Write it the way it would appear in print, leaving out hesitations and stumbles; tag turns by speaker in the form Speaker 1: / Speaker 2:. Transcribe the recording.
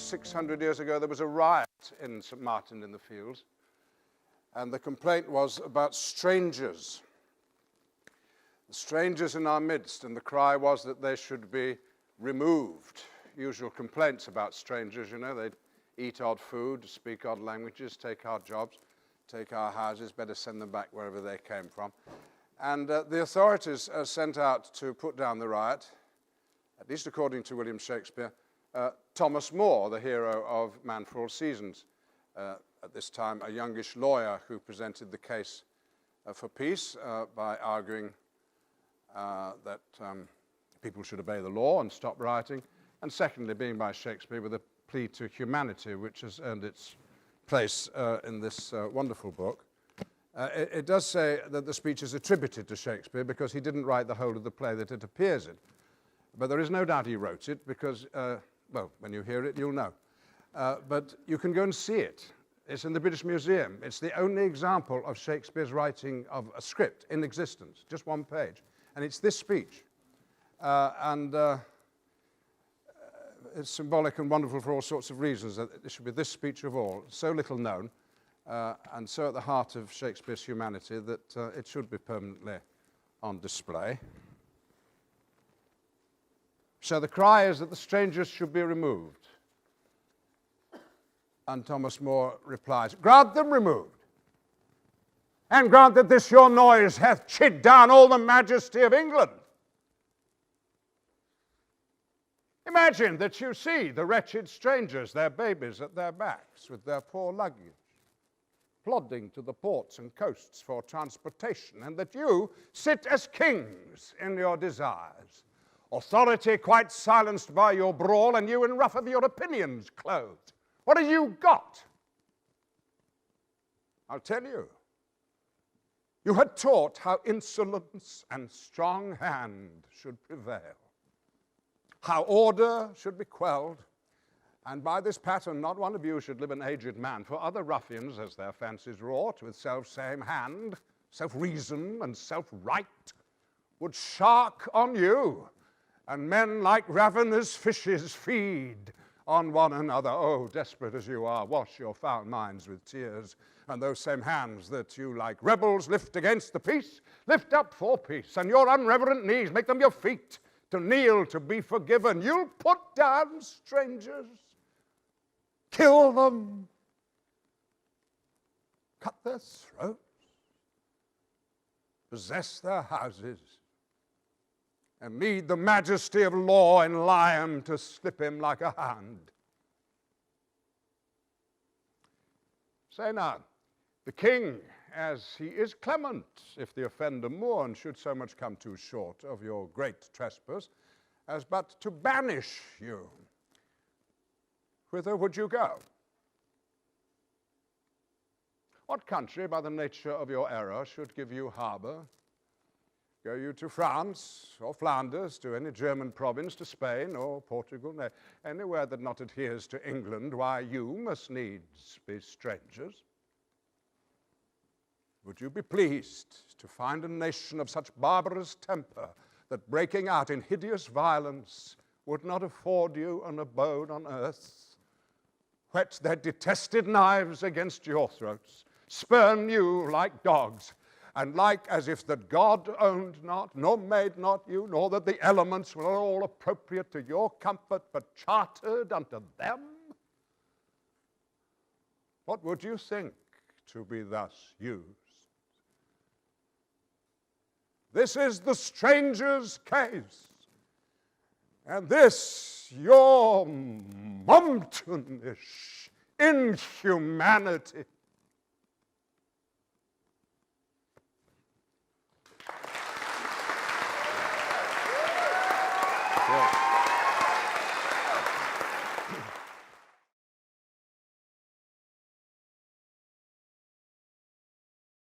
Speaker 1: 600 years ago, there was a riot in St. Martin in the Fields, and the complaint was about strangers. The strangers in our midst, and the cry was that they should be removed. Usual complaints about strangers, you know, they eat odd food, speak odd languages, take our jobs, take our houses, better send them back wherever they came from. And the authorities sent out to put down the riot, at least according to William Shakespeare, Thomas Moro, the hero of Man for All Seasons, at this time a youngish lawyer who presented the case for peace by arguing that people should obey the law and stop rioting, and secondly, being by Shakespeare with a plea to humanity, which has earned its place in this wonderful book. It does say that the speech is attributed to Shakespeare because he didn't write the whole of the play that it appears in. But there is no doubt he wrote it because, well, when you hear it, you'll know. But you can go and see it. It's in the British Museum. It's the only example of Shakespeare's writing of a script in existence, just one page. And it's this speech. It's symbolic and wonderful for all sorts of reasons. That it should be this speech of all, so little known, and so at the heart of Shakespeare's humanity that it should be permanently on display. So the cry is that the strangers should be removed. And Thomas More replies, "Grant them removed, and grant that this your noise hath chid down all the majesty of England." Imagine that you see the wretched strangers, their babies at their backs, with their poor luggage, plodding to the ports and coasts for transportation, and that you sit as kings in your desires, authority quite silenced by your brawl, and you in ruff of your opinions clothed. What have you got? I'll tell you. You had taught how insolence and strong hand should prevail, how order should be quelled, and by this pattern not one of you should live an aged man, for other ruffians, as their fancies wrought, with self-same hand, self-reason, and self-right, would shark on you, and men like ravenous fishes feed on one another. Oh, desperate as you are, wash your foul minds with tears, and those same hands that you like rebels lift against the peace, lift up for peace, and your unreverent knees make them your feet, to kneel, to be forgiven. You'll put down strangers, kill them, cut their throats, possess their houses, and need the majesty of law in lion to slip him like a hound. Say now, the king, as he is clement, if the offender mourn, should so much come too short of your great trespass, as but to banish you. Whither would you go? What country, by the nature of your error, should give you harbour? Go you to France, or Flanders, to any German province, to Spain, or Portugal, nay, anywhere that not adheres to England, why you must needs be strangers? Would you be pleased to find a nation of such barbarous temper that breaking out in hideous violence would not afford you an abode on earth, whet their detested knives against your throats, spurn you like dogs, and like as if that God owned not, nor made not you, nor that the elements were all appropriate to your comfort, but chartered unto them? What would you think to be thus used? This is the stranger's case, and this your mountainish inhumanity. Yeah.